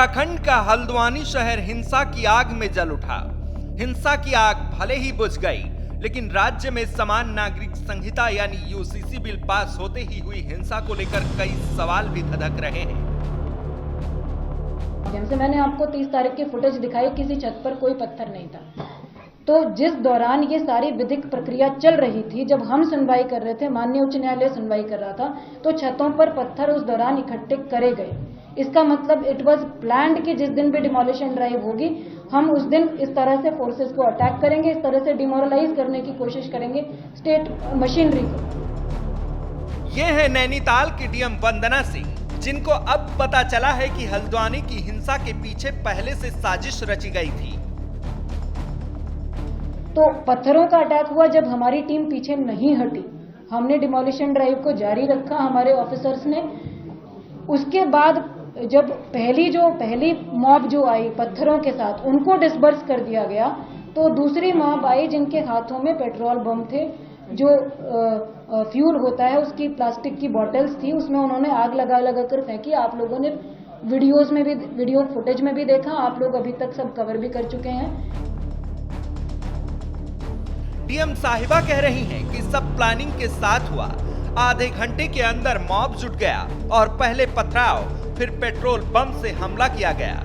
उत्तराखंड का हल्द्वानी शहर हिंसा की आग में जल उठा। हिंसा की आग भले ही बुझ गई, लेकिन राज्य में समान नागरिक संहिता यानी यूसीसी बिल पास होते ही हुई हिंसा को लेकर कई सवाल भी धधक रहे हैं। जैसे मैंने आपको 30 तारीख की फुटेज दिखाई, किसी छत पर कोई पत्थर नहीं था। तो जिस दौरान ये सारी विधिक प्रक्रिया चल रही थी, जब हम सुनवाई कर रहे थे, माननीय उच्च न्यायालय सुनवाई कर रहा था, तो छतों पर पत्थर उस दौरान इकट्ठे करे गए। इसका मतलब इट वाज प्लान्ड कि जिस दिन भी डिमोलिशन ड्राइव होगी, हम उस दिन इस तरह से फोर्सेस को अटैक करेंगे, इस तरह से डिमोरलाइज करने की कोशिश करेंगे स्टेट मशीनरी को। ये है नैनीताल की डीएम वंदना सिंह, जिनको अब पता चला है कि हल्द्वानी की हिंसा के पीछे पहले से साजिश रची गई थी। तो पत्थरों का अटैक हुआ जब हमारी टीम पीछे नहीं हटी, हमने डिमोलिशन ड्राइव को जारी रखा हमारे ऑफिसर्स ने। उसके बाद जब पहली मॉब जो आई पत्थरों के साथ, उनको डिस्बर्स कर दिया गया, तो दूसरी मॉब आई जिनके हाथों में पेट्रोल बम थे, जो फ्यूल होता है उसकी प्लास्टिक की बॉटल्स थी, उसमें उन्होंने आग लगा कर फेंकी। आप लोगों ने वीडियो फुटेज में भी देखा, आप लोग अभी तक सब कवर भी कर चुके हैं। डीएम साहिबा कह रही हैं कि सब प्लानिंग के साथ हुआ। आधे घंटे के अंदर मॉब जुट गया और पहले पथराव, फिर पेट्रोल बम से हमला किया गया।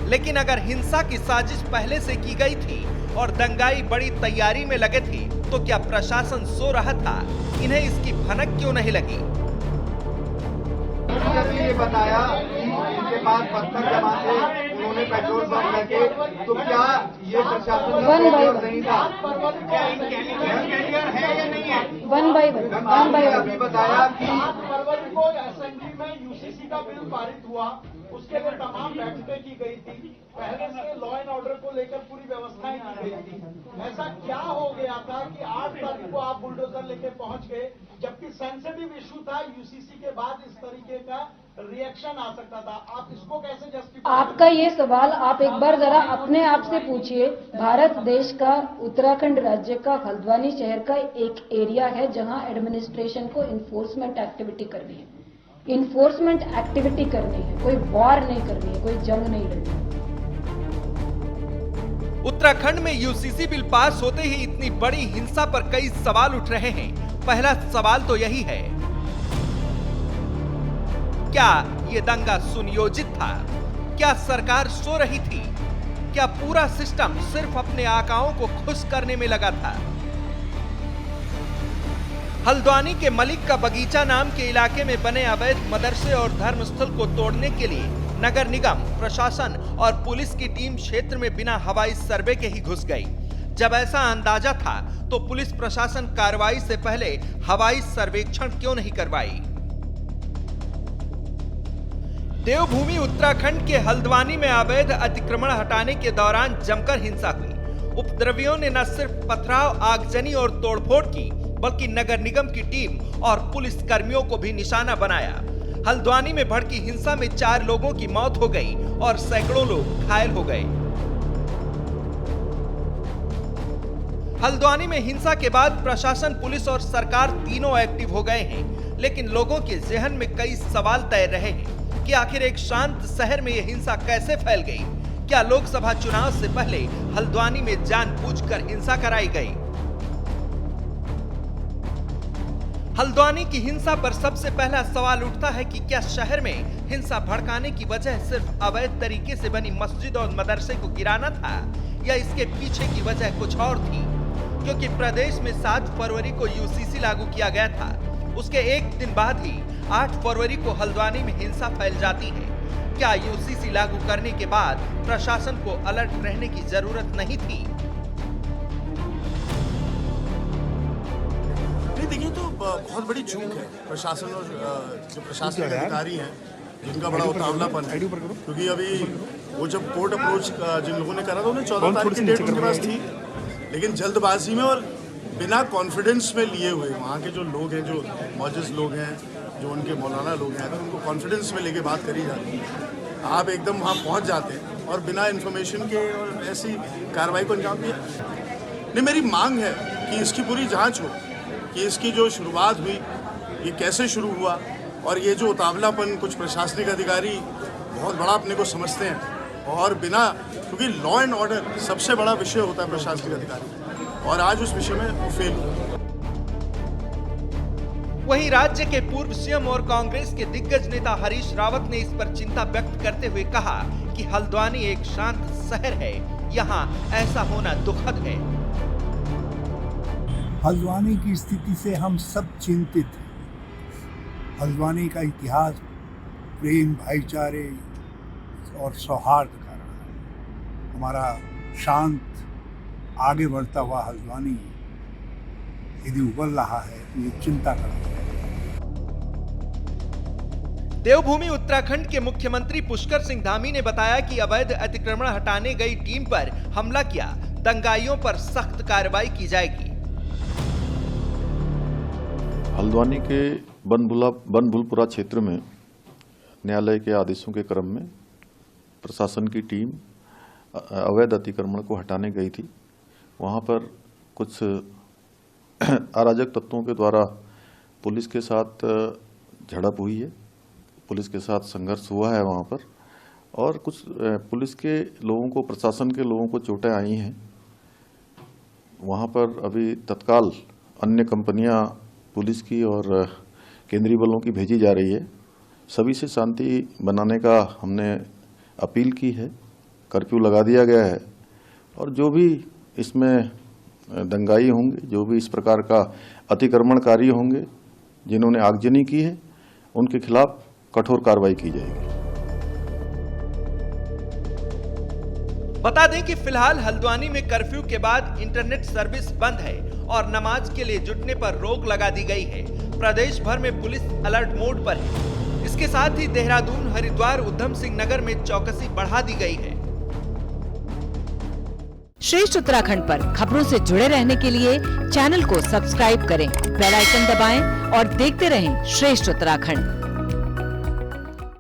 लेकिन अगर हिंसा की साजिश पहले से की गई थी और दंगाई बड़ी तैयारी में लगे थे, तो क्या प्रशासन सो रहा था? इन्हें इसकी भनक क्यों नहीं लगी? ये बताया कि इनके पास पत्थर जमा थे, उन्होंने पेट्रोल बम रखे, तो क्या ये प्रशासन नहीं था? है या नहीं है? वन बाई वन अभी बताया कि 8 फरवरी को असेंबली में यूसीसी का बिल पारित हुआ, उसके लिए तमाम बैठकें की गई थी, पहले से लॉ एंड ऑर्डर को लेकर पूरी व्यवस्थाएं की गई थी। ऐसा क्या हो गया था कि 8 तारीख को आप बुलडोजर लेके पहुंच गए, जबकि सेंसिटिव इशू था, यूसीसी के बाद इस तरीके का रिएक्शन आ सकता था? आप इसको कैसे जस्टिफाई? आपका ये सवाल आप एक बार जरा अपने आप से पूछिए। भारत देश का, उत्तराखंड राज्य का हल्द्वानी शहर का एक एरिया है जहां एडमिनिस्ट्रेशन को इन्फोर्समेंट एक्टिविटी करनी है, इन्फोर्समेंट एक्टिविटी करनी है, कोई वॉर नहीं करनी है, कोई जंग नहीं लड़नी है। उत्तराखंड में यूसीसी बिल पास होते ही इतनी बड़ी हिंसा पर कई सवाल उठ रहे हैं। पहला सवाल तो यही है, क्या ये दंगा सुनियोजित था? क्या सरकार सो रही थी? क्या पूरा सिस्टम सिर्फ अपने आकाओं को खुश करने में लगा था? हल्द्वानी के मलिक का बगीचा नाम के इलाके में बने अवैध मदरसे और धर्मस्थल को तोड़ने के लिए नगर निगम, प्रशासन और पुलिस की टीम क्षेत्र में बिना हवाई सर्वे के ही घुस गई। जब ऐसा अंदाजा था तो पुलिस प्रशासन कार्रवाई से पहले हवाई सर्वेक्षण क्यों नहीं करवाई? देवभूमि उत्तराखंड के हल्द्वानी में अवैध अतिक्रमण हटाने के दौरान जमकर हिंसा हुई। उपद्रवियों ने न सिर्फ पथराव, आगजनी और तोड़फोड़ की, बल्कि नगर निगम की टीम और पुलिस कर्मियों को भी निशाना बनाया। हल्द्वानी में भड़की हिंसा में 4 लोगों की मौत हो गई और सैकड़ों लोग घायल हो गए। हल्द्वानी में हिंसा के बाद प्रशासन, पुलिस और सरकार तीनों एक्टिव हो गए हैं, लेकिन लोगों के जहन में कई सवाल तैर रहे हैं कि आखिर एक शांत शहर में यह हिंसा कैसे फैल गई? क्या लोकसभा चुनाव से पहले हल्द्वानी में जानबूझकर हिंसा कराई गई? हल्द्वानी की हिंसा पर सबसे पहला सवाल उठता है कि क्या शहर में हिंसा भड़काने की वजह सिर्फ अवैध तरीके से बनी मस्जिद और मदरसे को गिराना था, या इसके पीछे की वजह कुछ और थी? क्योंकि प्रदेश में 7 फरवरी को यूसीसी लागू किया गया था, उसके एक दिन बाद ही 8 फरवरी को हल्द्वानी में हिंसा फैल जाती है। क्या यूसीसी लागू करने के बाद प्रशासन को अलर्ट रहने की जरूरत नहीं थी? देखिए, तो बहुत बड़ी चूक है प्रशासन और जो प्रशासनिक अधिकारी हैं, जिनका बड़ा उतावलापन है। क्योंकि अभी वो जब कोर्ट अप्रोच जिन लोगों ने करा था, उन्हें 14 तारीख की डेट उनके पास थी, लेकिन जल्दबाजी में और बिना कॉन्फिडेंस में लिए हुए वहाँ के जो लोग हैं, जो मौजूद लोग हैं, जो उनके मौलाना लोग हैं, अगर उनको कॉन्फिडेंस में लेके बात करी जाती है, आप एकदम वहाँ पहुँच जाते हैं और बिना इन्फॉर्मेशन के और ऐसी कार्रवाई को अंजाम दिया। नहीं, मेरी मांग है कि इसकी पूरी जांच हो कि इसकी जो शुरुआत हुई, ये कैसे शुरू हुआ, और ये जो उतावलापन कुछ प्रशासनिक अधिकारी बहुत बड़ा अपने को समझते हैं और बिना, क्योंकि लॉ एंड ऑर्डर सबसे बड़ा विषय होता है प्रशासनिक अधिकारी, और आज उस विषय में वो फेल हुए। वहीं राज्य के पूर्व सीएम और कांग्रेस के दिग्गज नेता हरीश रावत ने इस पर चिंता व्यक्त करते हुए कहा कि हल्द्वानी एक शांत शहर है, यहाँ ऐसा होना दुखद है। हल्द्वानी की स्थिति से हम सब चिंतित हैं। हल्द्वानी का इतिहास प्रेम, भाईचारे और सौहार्द का रहा है। हमारा शांत आगे बढ़ता हुआ हल्द्वानी यदि उबल रहा है तो ये चिंता का विषय है। देवभूमि उत्तराखंड के मुख्यमंत्री पुष्कर सिंह धामी ने बताया कि अवैध अतिक्रमण हटाने गई टीम पर हमला किया, दंगाइयों पर सख्त कार्रवाई की जाएगी। हल्द्वानी के बनभुलपुरा क्षेत्र में न्यायालय के आदेशों के क्रम में प्रशासन की टीम अवैध अतिक्रमण को हटाने गई थी। वहां पर कुछ अराजक तत्वों के द्वारा पुलिस के साथ झड़प हुई है, पुलिस के साथ संघर्ष हुआ है वहां पर, और कुछ पुलिस के लोगों को, प्रशासन के लोगों को चोटें आई हैं। वहां पर अभी तत्काल अन्य कंपनियां पुलिस की और केंद्रीय बलों की भेजी जा रही है। सभी से शांति बनाने का हमने अपील की है, कर्फ्यू लगा दिया गया है, और जो भी इसमें दंगाई होंगे, जो भी इस प्रकार का अतिक्रमणकारी होंगे, जिन्होंने आगजनी की है, उनके खिलाफ कठोर कार्रवाई की जाएगी। बता दें कि फिलहाल हल्द्वानी में कर्फ्यू के बाद इंटरनेट सर्विस बंद है और नमाज के लिए जुटने पर रोक लगा दी गई है। प्रदेश भर में पुलिस अलर्ट मोड पर है। इसके साथ ही देहरादून, हरिद्वार, उधम सिंह नगर में चौकसी बढ़ा दी गई है। श्रेष्ठ उत्तराखंड पर खबरों से जुड़े रहने के लिए चैनल को सब्सक्राइब करें, बेल आइकन दबाएं और देखते रहें श्रेष्ठ उत्तराखंड।